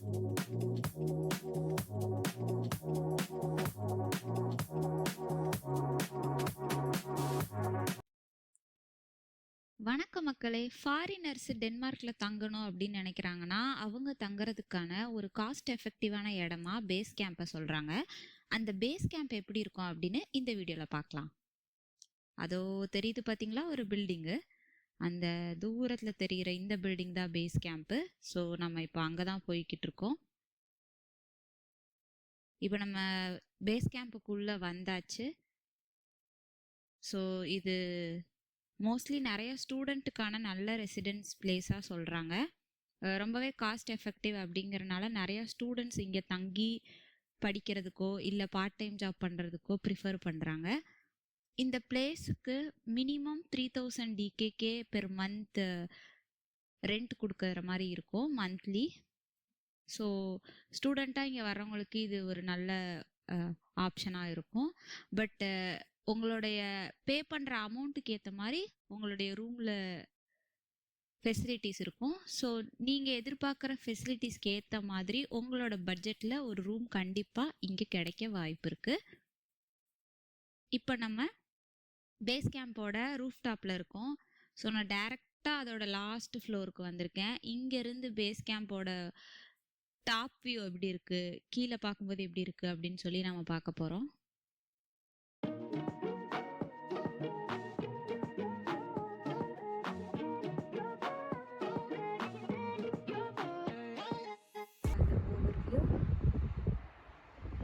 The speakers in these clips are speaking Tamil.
வணக்கம் மக்களே. ஃபாரினர்ஸ் டென்மார்க்ல தங்கணும் அப்படின்னு நினைக்கிறாங்கன்னா அவங்க தங்குறதுக்கான ஒரு காஸ்ட் எஃபெக்டிவான இடமா பேஸ் கேம்பை சொல்றாங்க. அந்த பேஸ் கேம்ப் எப்படி இருக்கும் அப்படின்னு இந்த வீடியோல பார்க்கலாம். அதோ தெரியுது பாத்தீங்களா ஒரு பில்டிங்கு. அந்த தூரத்துல தெரிகிற இந்த பில்டிங் தான் பேஸ் கேம்ப்பு. ஸோ நம்ம இப்போ அங்கதான் போய்கிட்டு இருக்கோம். இப்போ நம்ம பேஸ் கேம்புக்குள்ள வந்தாச்சு. ஸோ இது மோஸ்ட்லி நிறைய ஸ்டூடெண்ட்டுக்கான நல்ல ரெசிடென்ஸ் பிளேஸாக சொல்கிறாங்க. ரொம்பவே காஸ்ட் எஃபெக்டிவ் அப்படிங்கிறனால நிறைய ஸ்டூடெண்ட்ஸ் இங்கே தங்கி படிக்கிறதுக்கோ இல்லை பார்ட் டைம் ஜாப் பண்ணுறதுக்கோ ப்ரிஃபர் பண்ணுறாங்க. இந்த பிளேஸுக்கு minimum 3000 DKK per month rent கொடுக்குற மாதிரி இருக்கும் மந்த்லி. ஸோ ஸ்டூடெண்ட்டாக இங்கே வர்றவங்களுக்கு இது ஒரு நல்ல ஆப்ஷனாக இருக்கும். பட் உங்களுடைய பே பண்ணுற அமௌண்ட்டுக்கு ஏற்ற மாதிரி உங்களுடைய ரூமில் ஃபெசிலிட்டிஸ் இருக்கும். ஸோ நீங்கள் எதிர்பார்க்குற ஃபெசிலிட்டிஸ்க்கு ஏற்ற மாதிரி உங்களோட பட்ஜெட்டில் ஒரு ரூம் கண்டிப்பாக இங்கே கிடைக்க வாய்ப்பு இருக்குது. இப்போ நம்ம பேஸ் கேம்போட ரூஃப் டாப்பில் இருக்கோம். ஸோ நான் டைரெக்டாக அதோட லாஸ்ட் ஃப்ளோருக்கு வந்திருக்கேன். இங்கேருந்து பேஸ் கேம்போட டாப் வியூ எப்படி இருக்குது, கீழே பார்க்கும்போது எப்படி இருக்குது அப்படின்னு சொல்லி நம்ம பார்க்க போகிறோம்.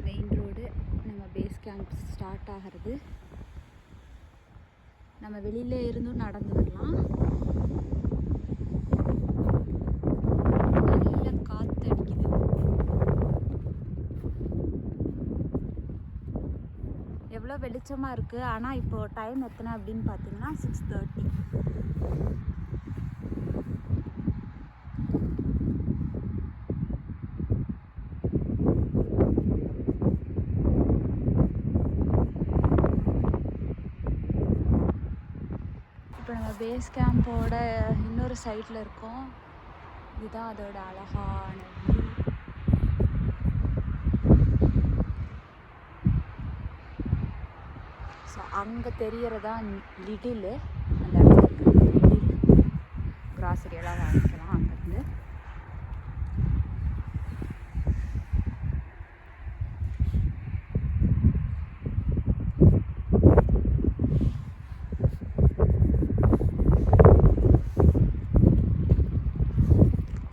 மெயின் ரோடு நம்ம பேஸ் கேம்ப் ஸ்டார்ட் ஆகிறது. நம்ம வெளியில இருந்தும் நடந்து வரலாம். நல்ல காற்று அடிக்குது. எவ்வளோ வெளிச்சமாக இருக்குது. ஆனால் இப்போது டைம் எத்தனை அப்படின்னு பார்த்தீங்கன்னா 6:30. இப்போ நம்ம பேஸ் கேம்போட இன்னொரு சைடில் இருக்கோம். இதுதான் அதோட அழகான வியூ. ஸோ அங்கே தெரியறதா லிட்டில். அந்த இடத்துல இருக்கிற லிட்டில் கிராசரி எல்லாம் வாங்கிக்கலாம் அங்கேருந்து.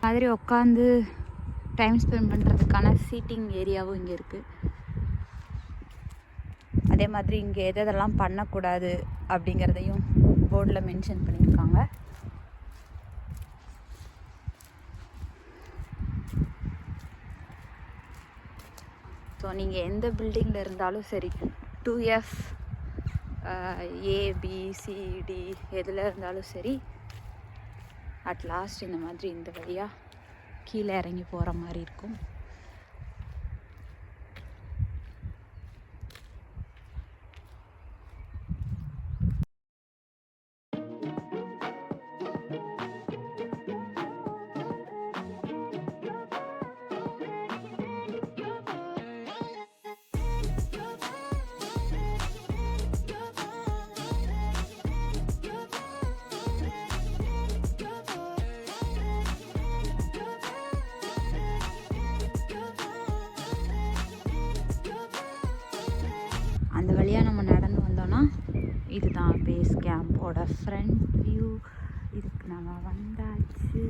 மாதிரி உட்காந்து டைம் ஸ்பெண்ட் பண்ணுறதுக்கான சீட்டிங் ஏரியாவும் இங்கே இருக்குது. அதே மாதிரி இங்கே எதெல்லாம் பண்ணக்கூடாது அப்படிங்கிறதையும் போர்டில் மென்ஷன் பண்ணியிருக்காங்க. ஸோ நீங்கள் எந்த பில்டிங்கில் இருந்தாலும் சரி, 2F ABCD எதில் இருந்தாலும் சரி, அட் லாஸ்ட் இந்த மாதிரி இந்த வழியாக கீழே இறங்கி போகிற மாதிரி இருக்கும். அந்த வழியாக நம்ம நடந்து வந்தோன்னா இதுதான் பேஸ் கேம்போட ஃப்ரண்ட் வியூ. இதுக்கு நம்ம வந்தாச்சு.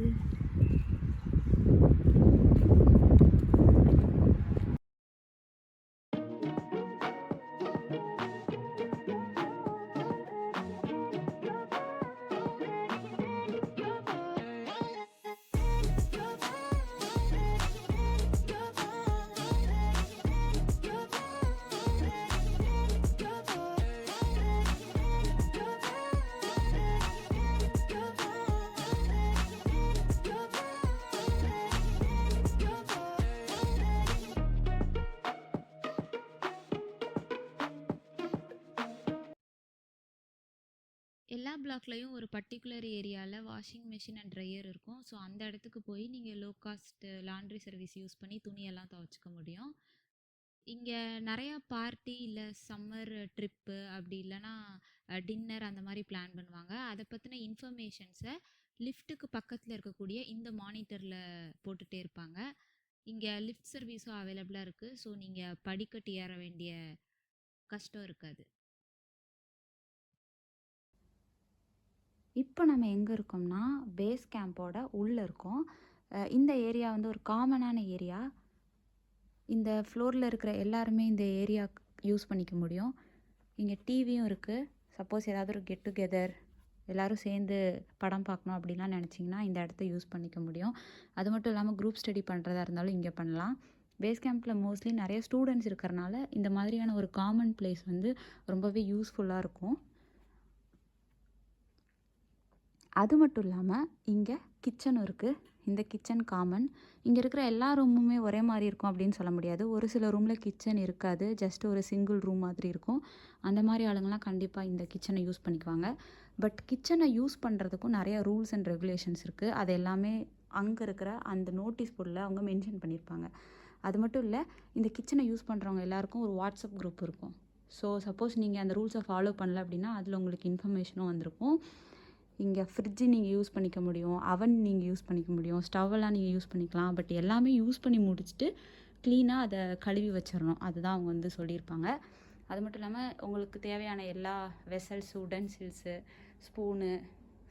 எல்லா பிளாக்லேயும் ஒரு பர்டிகுலர் ஏரியாவில் வாஷிங் மிஷின் அண்ட் ட்ரையர் இருக்கும். ஸோ அந்த இடத்துக்கு போய் நீங்கள் low cost laundry service use பண்ணி துணியெல்லாம் துவைச்சிக்க முடியும். இங்கே நிறையா பார்ட்டி இல்லை சம்மர் ட்ரிப்பு அப்படி இல்லைன்னா டின்னர் அந்த மாதிரி பிளான் பண்ணுவாங்க. அதை பற்றின இன்ஃபர்மேஷன்ஸை லிஃப்ட்டுக்கு பக்கத்தில் இருக்கக்கூடிய இந்த மானிட்டரில் போட்டுகிட்டே இருப்பாங்க. இங்கே லிஃப்ட் சர்வீஸும் அவைலபிளாக இருக்குது. ஸோ நீங்கள் படிக்கட்டு ஏற வேண்டிய கஷ்டம் இருக்காது. இப்போ நம்ம எங்கே இருக்கோம்னா பேஸ் கேம்போட உள்ளே இருக்கோம். இந்த ஏரியா வந்து ஒரு காமனான ஏரியா. இந்த ஃப்ளோரில் இருக்கிற எல்லாருமே இந்த ஏரியா யூஸ் பண்ணிக்க முடியும். இங்கே டிவியும் இருக்குது. சப்போஸ் ஏதாவது ஒரு கெட் டுகெதர் எல்லோரும் சேர்ந்து படம் பார்க்கணும் அப்படின்லாம் நினச்சிங்கன்னா இந்த இடத்த யூஸ் பண்ணிக்க முடியும். அது மட்டும் இல்லாமல் குரூப் ஸ்டடி பண்ணுறதா இருந்தாலும் இங்கே பண்ணலாம். பேஸ் கேம்பில் மோஸ்ட்லி நிறைய ஸ்டூடெண்ட்ஸ் இருக்கிறனால இந்த மாதிரியான ஒரு காமன் பிளேஸ் வந்து ரொம்பவே யூஸ்ஃபுல்லாக இருக்கும். அது மட்டும் இல்லாமல் இங்கே கிச்சனும் இருக்குது. இந்த கிச்சன் காமன். இங்கே இருக்கிற எல்லா ரூமுமே ஒரே மாதிரி இருக்கும் அப்படின்னு சொல்ல முடியாது. ஒரு சில ரூமில் கிச்சன் இருக்காது, ஜஸ்ட் ஒரு சிங்கிள் ரூம் மாதிரி இருக்கும். அந்த மாதிரி ஆளுங்கள்லாம் கண்டிப்பாக இந்த கிச்சனை யூஸ் பண்ணிக்குவாங்க. பட் கிச்சனை யூஸ் பண்ணுறதுக்கும் நிறையா ரூல்ஸ் அண்ட் ரெகுலேஷன்ஸ் இருக்குது. அது எல்லாமே அங்கே இருக்கிற அந்த நோட்டீஸ் போர்டில் அவங்க மென்ஷன் பண்ணியிருப்பாங்க. அது மட்டும் இல்லை, இந்த கிச்சனை யூஸ் பண்ணுறவங்க எல்லாருக்கும் ஒரு வாட்ஸ்அப் குரூப் இருக்கும். ஸோ சப்போஸ் நீங்கள் அந்த ரூல்ஸை ஃபாலோ பண்ணல அப்படின்னா அதில் உங்களுக்கு இன்ஃபர்மேஷனும் வந்திருக்கும். இங்கே ஃப்ரிட்ஜு நீங்கள் யூஸ் பண்ணிக்க முடியும், அவன் நீங்கள் யூஸ் பண்ணிக்க முடியும், ஸ்டவ்வெல்லாம் நீங்கள் யூஸ் பண்ணிக்கலாம். பட் எல்லாமே யூஸ் பண்ணி முடிச்சுட்டு க்ளீனாக அதை கழுவி வச்சிடணும். அதுதான் அவங்க வந்து சொல்லியிருப்பாங்க. அது மட்டும் இல்லாமல் உங்களுக்கு தேவையான எல்லா வெசல்ஸு, உடன்சில்ஸு, ஸ்பூனு,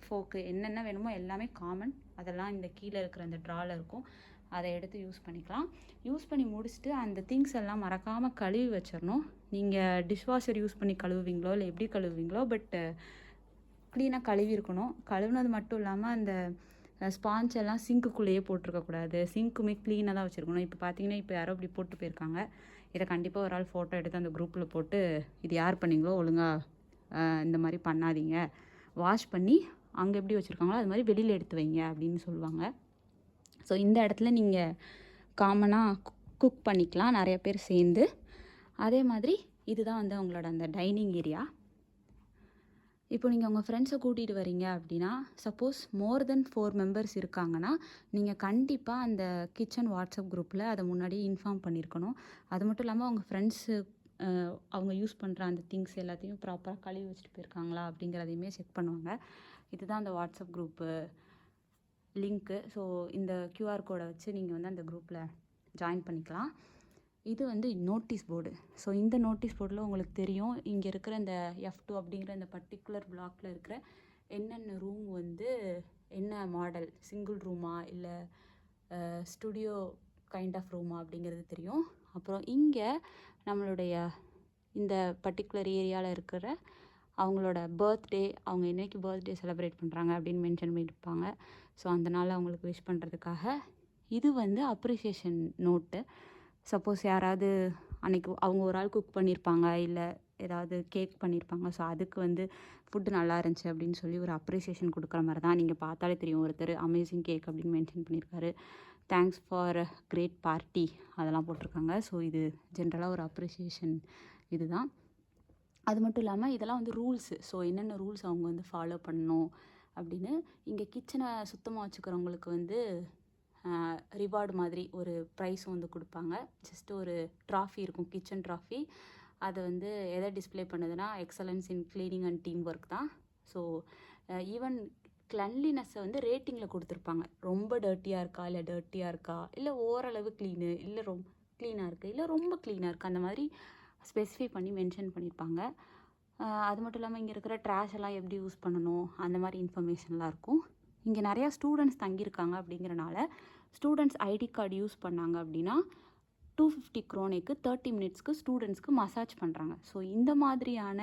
ஃபோக்கு என்னென்ன வேணுமோ எல்லாமே காமன். அதெல்லாம் இந்த கீழே இருக்கிற அந்த ட்ராவில் இருக்கும். அதை எடுத்து யூஸ் பண்ணிக்கலாம். யூஸ் பண்ணி முடிச்சுட்டு அந்த திங்ஸ் எல்லாம் மறக்காமல் கழுவி வச்சிடணும். நீங்கள் டிஷ்வாஷர் யூஸ் பண்ணி கழுவுவீங்களோ இல்லை எப்படி கழுவுவீங்களோ, பட் க்ளீனாக கழுவி இருக்கணும். கழுவுனது மட்டும் இல்லாமல் அந்த ஸ்பாஞ்ச் எல்லாம் சிங்க்குள்ளேயே போட்டிருக்கக்கூடாது. சிங்க்குமே க்ளீனாக தான் வச்சுருக்கணும். இப்போ பார்த்தீங்கன்னா இப்போ யாரோ இப்படி போட்டு போயிருக்காங்க. இதை கண்டிப்பாக ஒரு ஆள் ஃபோட்டோ எடுத்து அந்த குரூப்பில் போட்டு இது யார் பண்ணீங்களோ ஒழுங்காக இந்த மாதிரி பண்ணாதீங்க, வாஷ் பண்ணி அங்கே எப்படி வச்சுருக்காங்களோ அது மாதிரி வெளியில் எடுத்து வைங்க அப்படின்னு சொல்லுவாங்க. ஸோ இந்த இடத்துல நீங்கள் காமனாக குக் பண்ணிக்கலாம் நிறைய பேர் சேர்ந்து. அதே மாதிரி இதுதான் வந்து அவங்களோட அந்த டைனிங் ஏரியா. இப்போ நீங்கள் உங்கள் ஃப்ரெண்ட்ஸை கூட்டிகிட்டு வரீங்க அப்படின்னா, சப்போஸ் மோர் தென் 4 மெம்பர்ஸ் இருக்காங்கன்னா நீங்கள் கண்டிப்பாக அந்த கிச்சன் வாட்ஸ்அப் குரூப்பில் அதை முன்னாடியே இன்ஃபார்ம் பண்ணியிருக்கணும். அது மட்டும் இல்லாமல் உங்கள் ஃப்ரெண்ட்ஸு அவங்க யூஸ் பண்ணுற அந்த திங்ஸ் எல்லாத்தையும் ப்ராப்பராக கழுவி வச்சுட்டு போயிருக்காங்களா அப்படிங்கிறதையுமே செக் பண்ணுவாங்க. இதுதான் அந்த வாட்ஸ்அப் குரூப்பு லிங்க்கு. ஸோ இந்த QR கோடை வச்சு நீங்கள் வந்து அந்த குரூப்பில் ஜாயின் பண்ணிக்கலாம். இது வந்து நோட்டீஸ் போர்டு. ஸோ இந்த நோட்டீஸ் போர்டில் உங்களுக்கு தெரியும் இங்கே இருக்கிற இந்த F2 அப்படிங்கிற இந்த பர்டிகுலர் பிளாக்ல இருக்கிற என்னென்ன ரூம் வந்து என்ன மாடல், சிங்கிள் ரூமா இல்லை ஸ்டுடியோ கைண்ட் ஆஃப் ரூமா அப்படிங்கிறது தெரியும். அப்புறம் இங்கே நம்மளுடைய இந்த பர்டிகுலர் ஏரியாவில் இருக்கிற அவங்களோட பர்த்டே, அவங்க என்னைக்கு பர்த்டே செலிப்ரேட் பண்ணுறாங்க அப்படின்னு மென்ஷன் பண்ணியிருப்பாங்க. ஸோ அந்த நாள் அவங்களுக்கு விஷ் பண்ணுறதுக்காக இது வந்து அப்ரிசியேஷன் நோட்டு. சப்போஸ் யாராவது அன்றைக்கி அவங்க ஒரு ஆள் குக் பண்ணியிருப்பாங்க, இல்லை ஏதாவது கேக் பண்ணியிருப்பாங்க. ஸோ அதுக்கு வந்து ஃபுட்டு நல்லா இருந்துச்சு அப்படின்னு சொல்லி ஒரு அப்ரிசியேஷன் கொடுக்குற மாதிரி தான். நீங்கள் பார்த்தாலே தெரியும், ஒருத்தர் அமேசிங் கேக் அப்படின்னு மென்ஷன் பண்ணியிருக்காரு, தேங்க்ஸ் ஃபார் கிரேட் பார்ட்டி அதெல்லாம் போட்டிருக்காங்க. ஸோ இது ஜென்ரலாக ஒரு அப்ரிசியேஷன் இது தான். அது மட்டும் இல்லாமல் இதெல்லாம் வந்து ரூல்ஸு. ஸோ என்னென்ன ரூல்ஸ் அவங்க வந்து ஃபாலோ பண்ணணும் அப்படின்னு. இங்கே கிச்சனை சுத்தமாக வச்சுக்கிறவங்களுக்கு வந்து ரிவார்டு மாதிரி ஒரு ப்ரைஸும் வந்து கொடுப்பாங்க. ஜஸ்ட் ஒரு ட்ராஃபி இருக்கும், கிச்சன் ட்ராஃபி. அது வந்து எதை டிஸ்பிளே பண்ணுதுன்னா excellence in cleaning and team work தான். ஸோ ஈவன் கிளன்லினஸ்ஸை வந்து ரேட்டிங்கில் கொடுத்துருப்பாங்க. ரொம்ப டர்ட்டியாக இருக்கா, இல்லை டர்ட்டியாக இருக்கா, இல்லை ஓரளவு க்ளீனு, இல்லை ரொம்ப க்ளீனாக இருக்குது, இல்லை ரொம்ப க்ளீனாக இருக்குது, அந்த மாதிரி ஸ்பெசிஃபை பண்ணி மென்ஷன் பண்ணியிருப்பாங்க. அது மட்டும் இல்லாமல் இங்கே இருக்கிற ட்ராஷ் எல்லாம் எப்படி யூஸ் பண்ணணும் அந்த மாதிரி இன்ஃபர்மேஷன்லாம் இருக்கும். இங்கே நிறையா ஸ்டூடெண்ட்ஸ் தங்கியிருக்காங்க அப்படிங்கிறனால ஸ்டூடெண்ட்ஸ் ஐடி கார்டு யூஸ் பண்ணாங்க அப்படின்னா 250 க்ரோனேக்கு 30 மினிட்ஸ்க்கு ஸ்டூடெண்ட்ஸ்க்கு மசாஜ் பண்ணுறாங்க. ஸோ இந்த மாதிரியான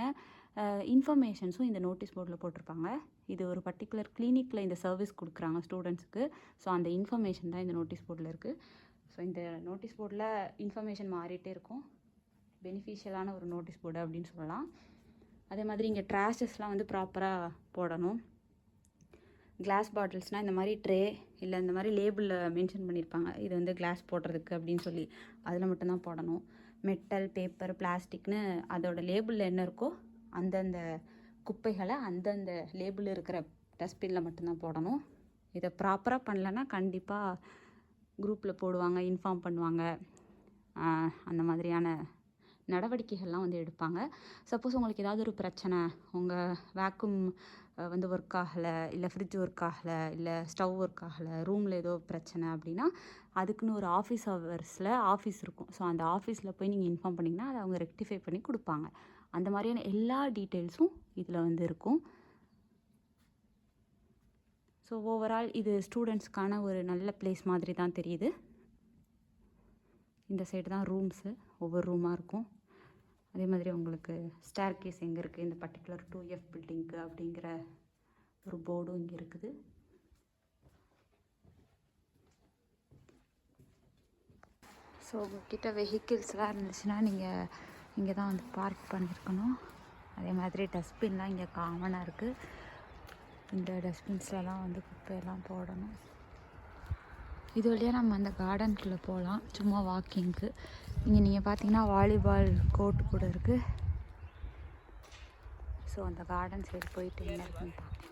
இன்ஃபர்மேஷன்ஸும் இந்த நோட்டீஸ் போர்டில் போட்டிருப்பாங்க. இது ஒரு பர்டிகுலர் கிளினிக்கில் இந்த சர்வீஸ் கொடுக்குறாங்க ஸ்டூடெண்ட்ஸுக்கு. ஸோ அந்த இன்ஃபர்மேஷன் தான் இந்த நோட்டீஸ் போர்டில் இருக்குது. ஸோ இந்த நோட்டீஸ் போர்டில் இன்ஃபர்மேஷன் மாறிட்டே இருக்கும். பெனிஃபிஷியலான ஒரு நோட்டீஸ் போர்டு அப்படின்னு சொல்லலாம். அதே மாதிரி இங்கே ட்ராஷஸ்லாம் வந்து ப்ராப்பராக போடணும். கிளாஸ் பாட்டில்ஸ்னால் இந்த மாதிரி ட்ரே இல்லை இந்த மாதிரி லேபிளில் மென்ஷன் பண்ணியிருப்பாங்க, இது வந்து கிளாஸ் போடுறதுக்கு அப்படின்னு சொல்லி, அதில் மட்டும்தான் போடணும். மெட்டல், பேப்பர், பிளாஸ்டிக்னு அதோட லேபிளில் என்ன இருக்கோ அந்தந்த குப்பைகளை அந்தந்த லேபிள் இருக்கிற டஸ்ட்பினில் மட்டும்தான் போடணும். இதை ப்ராப்பராக பண்ணலன்னா கண்டிப்பாக குரூப்பில் போடுவாங்க, இன்ஃபார்ம் பண்ணுவாங்க. அந்த மாதிரியான நடவடிக்கைகள்லாம் வந்து எடுப்பாங்க. சப்போஸ் உங்களுக்கு ஏதாவது ஒரு பிரச்சனை, உங்கள் வேக்யூம் வந்து ஒர்க் ஆகலை, இல்லை ஃப்ரிட்ஜ் ஒர்க் ஆகலை, இல்லை ஸ்டவ் ஒர்க் ஆகலை, ரூமில் ஏதோ பிரச்சனை அப்படின்னா அதுக்குன்னு ஒரு ஆஃபீஸ் ஹவர்ஸில் ஆஃபீஸ் இருக்கும். ஸோ அந்த ஆஃபீஸில் போய் நீங்கள் இன்ஃபார்ம் பண்ணிங்கன்னா அதை அவங்க ரெக்டிஃபை பண்ணி கொடுப்பாங்க. அந்த மாதிரியான எல்லா டீட்டெயில்ஸும் இதில் வந்து இருக்கும். ஸோ ஓவரால் இது ஸ்டூடெண்ட்ஸ்க்கான ஒரு நல்ல பிளேஸ் மாதிரி தான் தெரியுது. இந்த சைடு தான் ரூம்ஸு, ஒவ்வொரு ரூமாக இருக்கும். அதே மாதிரி உங்களுக்கு ஸ்டேர் கேஸ் எங்கே இருக்குது, இந்த பர்டிகுலர் 2F பில்டிங்க்கு அப்படிங்கிற ஒரு போர்டும் இங்கே இருக்குது. ஸோ உங்கள்கிட்ட வெஹிக்கிள்ஸ்லாம் இருந்துச்சுன்னா நீங்கள் இங்கே தான் வந்து பார்க் பண்ணியிருக்கணும். அதே மாதிரி டஸ்ட்பின்லாம் இங்கே காமனாக இருக்குது. இந்த டஸ்ட்பின்ஸில் தான் வந்து குப்பையெல்லாம் போடணும். இது வழியாக நம்ம அந்த கார்டனுக்குள்ளே போகலாம், சும்மா வாக்கிங்க்கு. இங்கே நீங்கள் பார்த்தீங்கன்னா வாலிபால் கோர்ட் கூட இருக்குது. ஸோ அந்த கார்டன் சைடு போயிட்டு என்ன இருக்குன்னு பார்க்கலாம்.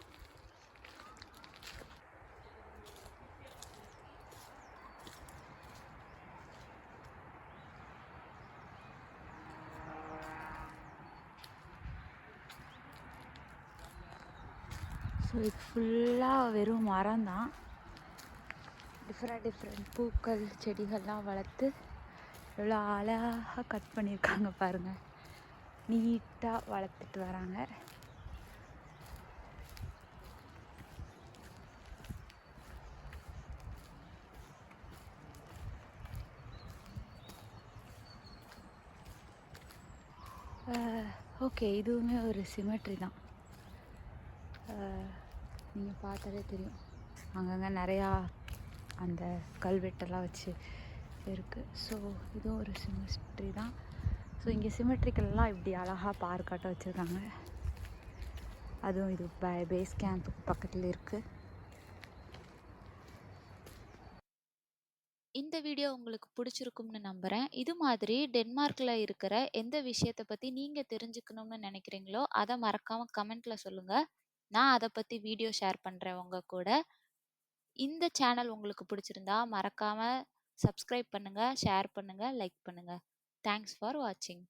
ஸோ இது ஃபுல்லாக வெறும் மரம் தான். டிஃப்ரெண்ட் பூக்கள் செடிகள்லாம் வளர்த்து எவ்வளோ அழகாக கட் பண்ணியிருக்காங்க பாருங்கள். நீட்டாக வளர்த்துட்டு வராங்க. ஓகே, இதுவுமே ஒரு சிமெட்ரி தான். நீங்கள் பார்த்தாலே தெரியும், அங்கங்கே நிறையா அந்த கல்வெட்டெல்லாம் வச்சு இருக்குது. ஸோ இதுவும் ஒரு சிமெட்ரி தான். ஸோ இங்கே சிமெட்ரிக்கெல்லாம் இப்படி அழகாக பார்க்காட்டம் வச்சுருக்காங்க. அதுவும் இது பேஸ் கேம்புக்கு பக்கத்தில் இருக்குது. இந்த வீடியோ உங்களுக்கு பிடிச்சிருக்கும்னு நம்புகிறேன். இது மாதிரி டென்மார்க்கில் இருக்கிற எந்த விஷயத்தை பற்றி நீங்கள் தெரிஞ்சுக்கணும்னு நினைக்கிறீங்களோ அதை மறக்காமல் கமெண்ட்டில் சொல்லுங்கள். நான் அதை பற்றி வீடியோ ஷேர் பண்ணுறேன் உங்கள் கூட. இந்த சேனல் உங்களுக்கு பிடிச்சிருந்தா மறக்காமல் சப்ஸ்கிரைப் பண்ணுங்கள், ஷேர் பண்ணுங்கள், லைக் பண்ணுங்கள். தேங்க்ஸ் ஃபார் வாட்சிங்.